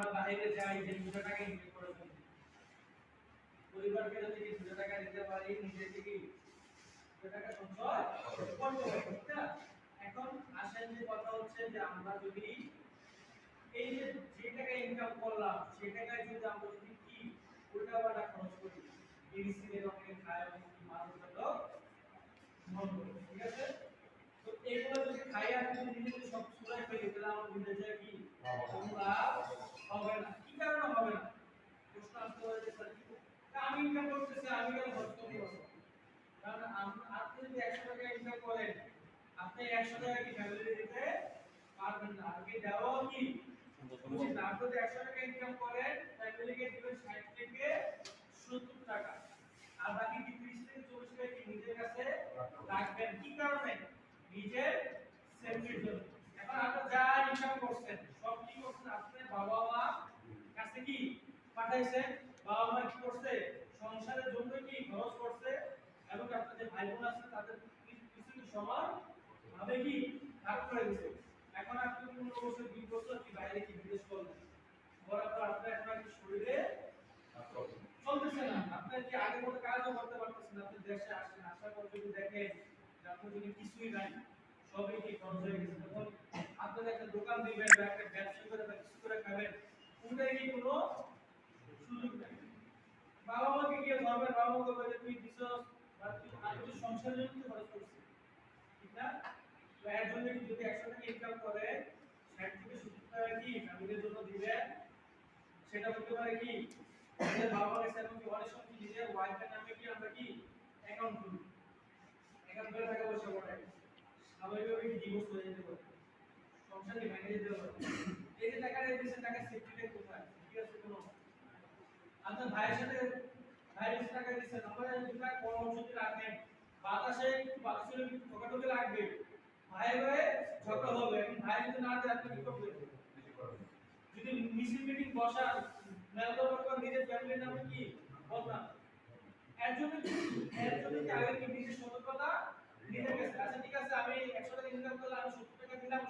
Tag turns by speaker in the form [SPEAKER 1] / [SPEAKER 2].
[SPEAKER 1] আমরা বাইরে যাই যে 200 টাকা ইনকাম করে ফেলি, পরিবারকে যদি 200 টাকা দিতে পারি নিজে থেকে 200 টাকা সঞ্চয় করতে হবে, ঠিক না? এখন আসেন যে কথা হচ্ছে যে আমরা যদি এই যে টাকা ইনকাম করলাম সেই টাকায় যদি আমরা যদি কি উল্টাপাল্টা খরচ করি, মেডিসিনের অনেক খায় অনেক মানুষজন মন করে, ঠিক আছে? তো এগুলো যদি খাই আর যদি নিজে যদি সব চুলাই ফেলি তাহলে আমার বুঝে যায় কি কোনো লাভ হবে না। কি কারণে হবে না? প্রশ্ন আসতে পারে যে স্যার আমি ইনকাম করতেছি আমি কেন খরচ করতে পারবো? কারণ আপনি যদি 100 টাকা ইনকাম করেন আপনি 100 টাকা কি ফ্যামিলি দিতে পারবেন না। আগে দেওয়া কি উচিত না। আপনি যদি 100 টাকা ইনকাম করেন ফ্যামিলিকে দিবেন 60 থেকে 70 টাকা, আর বাকি কি 30 থেকে 40 টাকা কি নিজের কাছে রাখবেন। কি কারণে? নিজের সেফটির জন্য। এখন আপনি যা ইনকাম করছেন সব কি করছেন আপনার বাবা মা কাছে কি পাঠাইছেন, বাবা মা কি করছে সংসারের জন্য কি খরচ করছে, এবং আপনার যে ভাই বোন আছে তাদের কিছু সমান ভাবে কি ভাগ করে দিয়েছে। এখন আপনি 15 বছর 20 বছর কি বাইরে কি বিদেশ করলেন, বরাবর আপনার একটা কি শরীরে চলতেছে না, আপনার কি আগের মতো কাজও করতে পারতেছেন না। আপনি দেশে আসেন, আসার পর যদি দেখেন যে আপনার যদি কিছুই নাই, সবই কি খরচ হয়ে গেছে, তখন আপনার একটা দোকান দিবেন বা একটা ব্যবসা করে বা কিছু করে খাবেন, কোনটাই কি কোনো সুযোগ নাই। বাবা মাকে গিয়ে ধরবেন, বাবা মাকে বলে তুই দিছস বা তুই আমি তো সংসারের জন্য খরচ করছি, ঠিক না? তো এর জন্য যদি 100 টাকা ইনকাম করে 60 থেকে 70 টাকা কি ফ্যামিলির জন্য দিবেন, সেটা হতে পারে কি নিজের বাবা মার কাছে, এবং অনেক সময় নিজের ওয়াইফের নামে কি আমরা কি অ্যাকাউন্ট খুলি, অ্যাকাউন্টে টাকা পয়সা পড়ে স্বাভাবিকভাবে কি ডিভোর্স হয়ে যেতে পারে, সংসারে ভেঙে যেতে পারে। এই যে টাকা দিয়েছে টাকা সেফটিটা কোথায়? ঠিক আছে, কোনো আপনার ভাইয়ের সাথে ভাইয়ের কাছে টাকা দিচ্ছেন, আপনারা যদি টাকা কম যদি রাখেন বাতাসে একটু বাতাসে একটু ঠোকাঠুকি লাগবে, ভাই ভাই ঝগড়া হবে। এখন ভাই যদি না দেয় আপনি কি করবেন? যদি মিছিল মিটিং বসান মেলবর্ন করে নিজের ফ্যামিলির নামে কি বললাম, এর জন্য কি আগে কি নিজের সতর্কতা নিজের কাছে। আচ্ছা ঠিক আছে আমি 100 টাকা ইনকাম করলাম, আমি 70 টাকা দিলাম